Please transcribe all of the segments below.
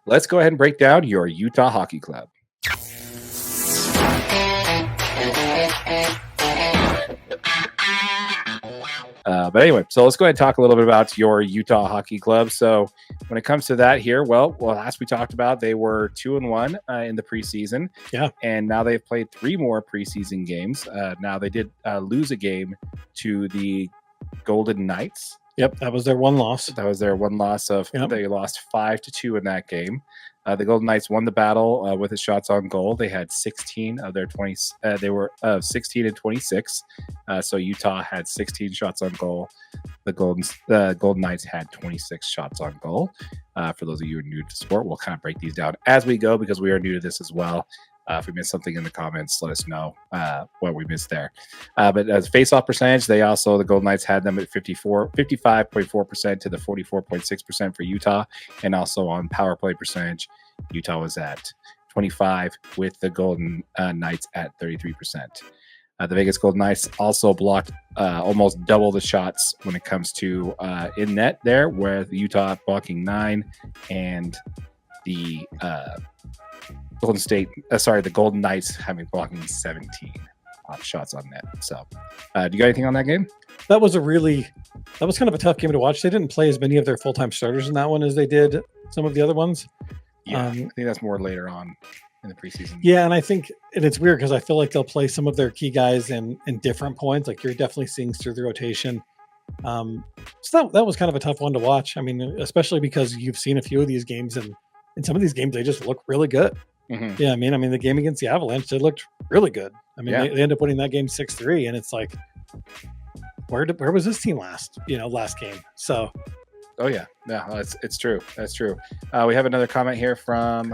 Let's go ahead and break down your Utah Hockey Club. But anyway, so let's go ahead and talk a little bit about your Utah Hockey Club. So when it comes to that here, well, as we talked about, they were 2-1 in the preseason. Yeah. And now they've played 3 more preseason games. Now they did lose a game to the Golden Knights. Yep, that was their one loss. They lost 5-2 in that game. The Golden Knights won the battle with the shots on goal. They had 16 of their 20. They were 16 and 26. So Utah had 16 shots on goal. The Golden Knights had 26 shots on goal. For those of you who are new to sport, we'll kind of break these down as we go because we are new to this as well. If we missed something in the comments, let us know what we missed there. But as face-off percentage, the Golden Knights had them at 55.4% to the 44.6% for Utah. And also on power play percentage, Utah was at 25 with the Golden Knights at 33%. The Vegas Golden Knights also blocked almost double the shots when it comes to in net there, where Utah blocking 9 and the the Golden Knights blocking 17 shots on net. So, do you got anything on that game? That was kind of a tough game to watch. They didn't play as many of their full-time starters in that one as they did some of the other ones. Yeah, I think that's more later on in the preseason. Yeah, and it's weird because I feel like they'll play some of their key guys in different points. Like you're definitely seeing through the rotation. So that was kind of a tough one to watch. I mean, especially because you've seen a few of these games, and in some of these games they just look really good. Mm-hmm. Yeah, I mean, the game against the Avalanche, they looked really good. I mean, they ended up winning that game 6-3, and it's like, where was this team last game? So, oh yeah, it's true. That's true. We have another comment here from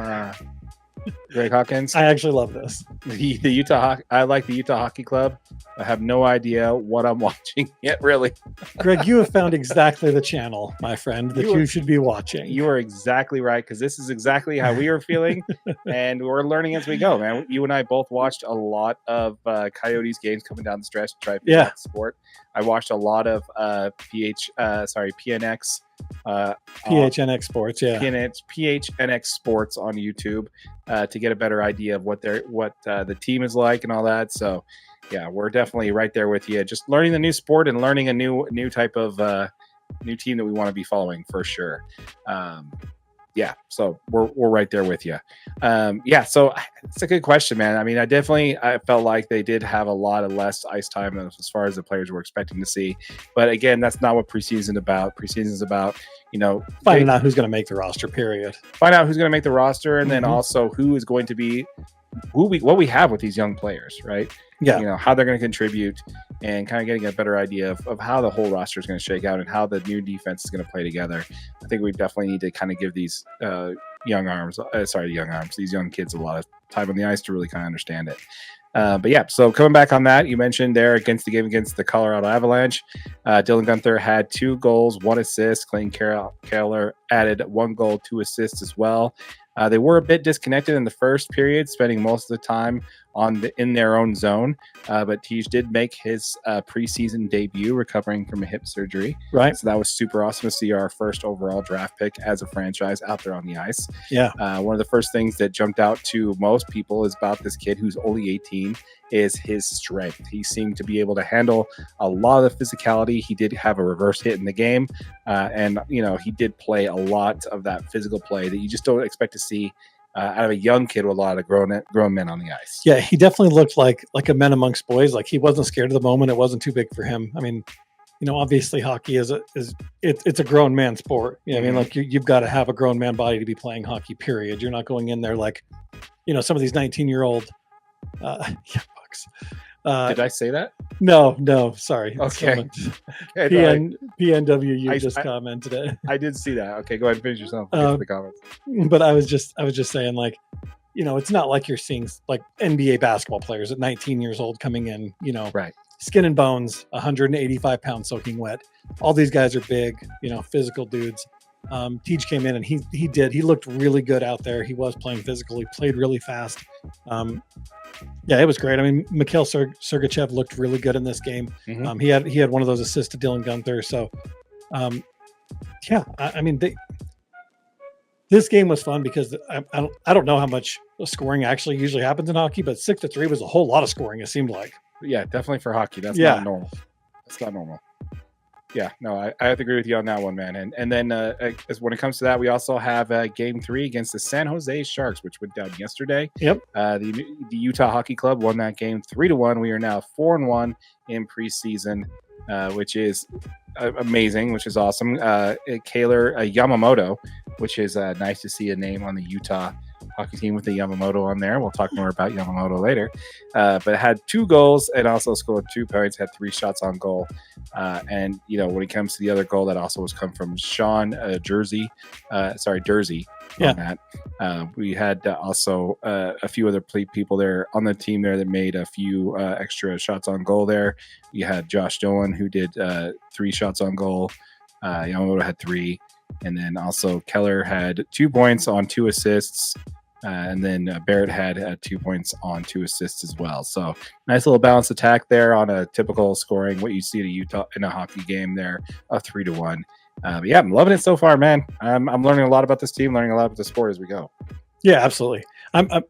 Greg Hawkins. I actually love this. The Utah. I like the Utah Hockey Club. I have no idea what I'm watching yet, really. Greg, you have found exactly the channel, my friend, that you should be watching. You are exactly right, because this is exactly how we are feeling, and we're learning as we go, man. You and I both watched a lot of Coyotes games coming down the stretch to try to play sport. I watched a lot of PNX. PHNX Sports, yeah. PHNX Sports on YouTube to get a better idea of what the team is like and all that. So, yeah, we're definitely right there with you. Just learning the new sport and learning a new type of new team that we want to be following for sure. Yeah, so we're right there with you. So it's a good question, man. I mean, I felt like they did have a lot of less ice time as far as the players were expecting to see. But again, that's not what preseason about. Preseason is about, finding out who's going to make the roster, period. Find out who's going to make the roster, and then also who is going to be what we have with these young players, right? Yeah. How they're going to contribute and kind of getting a better idea of how the whole roster is going to shake out and how the new defense is going to play together. I think we definitely need to kind of give these these young kids a lot of time on the ice to really kind of understand it. But yeah, so coming back on that, you mentioned there against the Colorado Avalanche, Dylan Guenther had 2 goals, 1 assist. Clayton Keller added 1 goal, 2 assists as well. They were a bit disconnected in the first period, spending most of the time in their own zone. But Tej did make his preseason debut, recovering from a hip surgery. Right. So that was super awesome to see our first overall draft pick as a franchise out there on the ice. Yeah. One of the first things that jumped out to most people is about this kid who's only 18 is his strength. He seemed to be able to handle a lot of the physicality. He did have a reverse hit in the game. And he did play a lot of that physical play that you just don't expect to see out of a young kid with a lot of grown men on the ice. Yeah, he definitely looked like a man amongst boys. Like he wasn't scared of the moment. It wasn't too big for him. I mean, obviously hockey is a grown man sport. I mean, like you've got to have a grown man body to be playing hockey, period. You're not going in there like, some of these 19-year-old did I say that? No, sorry. Okay. PNWU just commented it. I did see that. Okay, go ahead and finish yourself. The comments. But I was just saying, like, it's not like you're seeing like NBA basketball players at 19 years old coming in, right, skin and bones, 185 pounds soaking wet. All these guys are big, physical dudes. Tej came in and he looked really good out there. He was playing physical. He played really fast. Yeah, it was great. I mean, Mikhail Sergachev looked really good in this game. He had one of those assists to Dylan Guenther. So, I mean, This game was fun because I don't know how much scoring actually usually happens in hockey, but 6-3 was a whole lot of scoring. It seemed like. Yeah, definitely for hockey. That's Yeah. not normal. That's not normal. Yeah, no, I have to agree with you on that one, man. And then as when it comes to that, we also have Game 3 against the San Jose Sharks, which went down yesterday. Yep. The Utah Hockey Club won that game 3-1. We are now 4-1 in preseason, which is amazing, which is awesome. Kaylor Yamamoto, which is nice to see a name on the Utah hockey team with the Yamamoto on there. We'll talk more about Yamamoto later. But had 2 goals and also scored 2 points, had 3 shots on goal. And, you know, when it comes to the other goal, that also was come from Sean Jersey. Yeah. That. We had also a few other people there on the team there that made a few extra shots on goal there. You had Josh Dolan, who did 3 shots on goal. Yamamoto had 3. And then also Keller had 2 points on 2 assists. And then Barrett had 2 points on 2 assists as well. So nice little balanced attack there on a typical scoring, what you see to Utah in a hockey game there, a 3-1. Yeah, I'm loving it so far, man. I'm learning a lot about this team, learning a lot about the sport as we go. Yeah, absolutely.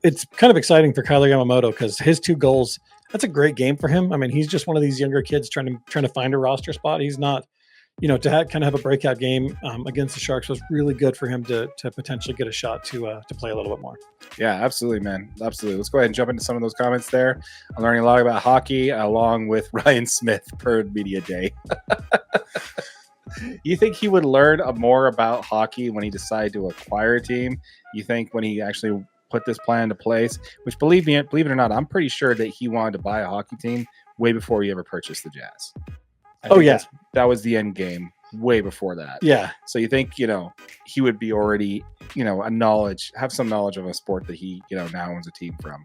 It's kind of exciting for Kyler Yamamoto because his 2 goals, that's a great game for him. I mean, he's just one of these younger kids trying to find a roster spot. He's not, to kind of have a breakout game against the Sharks was really good for him to potentially get a shot to play a little bit more. Yeah, absolutely, man. Absolutely. Let's go ahead and jump into some of those comments there. I'm learning a lot about hockey along with Ryan Smith per Media Day. You think he would learn more about hockey when he decided to acquire a team? You think when he actually put this plan into place, which believe it or not, I'm pretty sure that he wanted to buy a hockey team way before he ever purchased the Jazz. That was the end game way before that. Yeah. So you think, he would be already, have some knowledge of a sport that he, now owns a team from.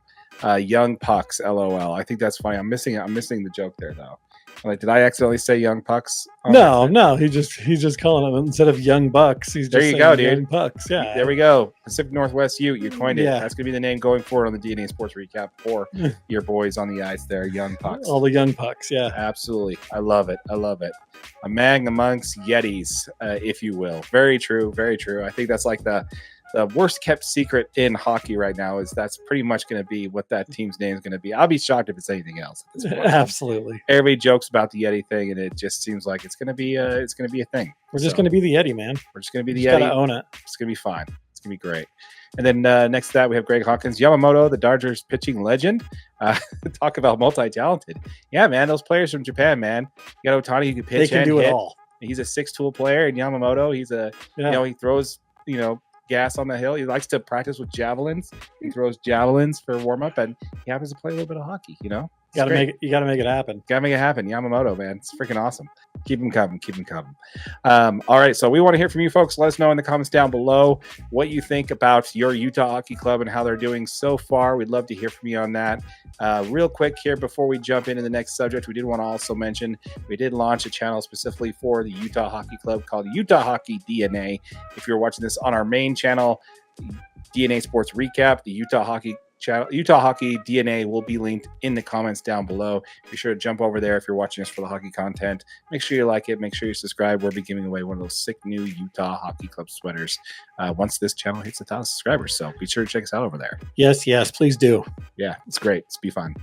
Young Pucks, LOL. I think that's funny. I'm missing the joke there though. Like, did I accidentally say Young Pucks? No. He's just calling them instead of Young Bucks. He's just there you go, dude. Young Pucks. Yeah. There we go. Pacific Northwest U. You coined it. Yeah. That's gonna be the name going forward on the DNA Sports Recap for your boys on the ice there, Young Pucks. All the Young Pucks. Yeah. Absolutely. I love it. A man amongst Yetis, if you will. Very true. Very true. I think that's like the worst kept secret in hockey right now is that's pretty much going to be what that team's name is going to be. I'll be shocked if it's anything else at this point. Absolutely. Everybody jokes about the Yeti thing, and it just seems like it's going to be a thing. We're just going to be the Yeti, man. We're just going to be the Yeti. Yeti. Gotta own it. It's going to be fine. It's going to be great. And then next to that, we have Greg Hawkins, Yamamoto, the Dodgers pitching legend. Talk about multi-talented. Yeah, man, those players from Japan, man. You got Ohtani, who can pitch. They can do it all. He's a 6-tool player, and Yamamoto, he's he throws, gas on the hill. He likes to practice with javelins. He throws javelins for warm up, and he happens to play a little bit of hockey. You gotta make it happen. Gotta make it happen. Yamamoto, man, it's freaking awesome. Keep him coming. All right, so we want to hear from you folks. Let us know in the comments down below what you think about your Utah Hockey Club and how they're doing so far. We'd love to hear from you on that. Real quick here before we jump into the next subject, we did want to also mention we did launch a channel specifically for the Utah Hockey Club called Utah Hockey DNA. If you're watching this on our main channel, DNA Sports Recap, the Utah Hockey channel, Utah Hockey DNA will be linked in the comments down below. Be sure to jump over there if you're watching us for the hockey content. Make sure you like it. Make sure you subscribe. We'll be giving away one of those sick new Utah Hockey Club sweaters once this channel hits 1,000 subscribers. So be sure to check us out over there. Yes, please do. Yeah, it's great. It's be fun.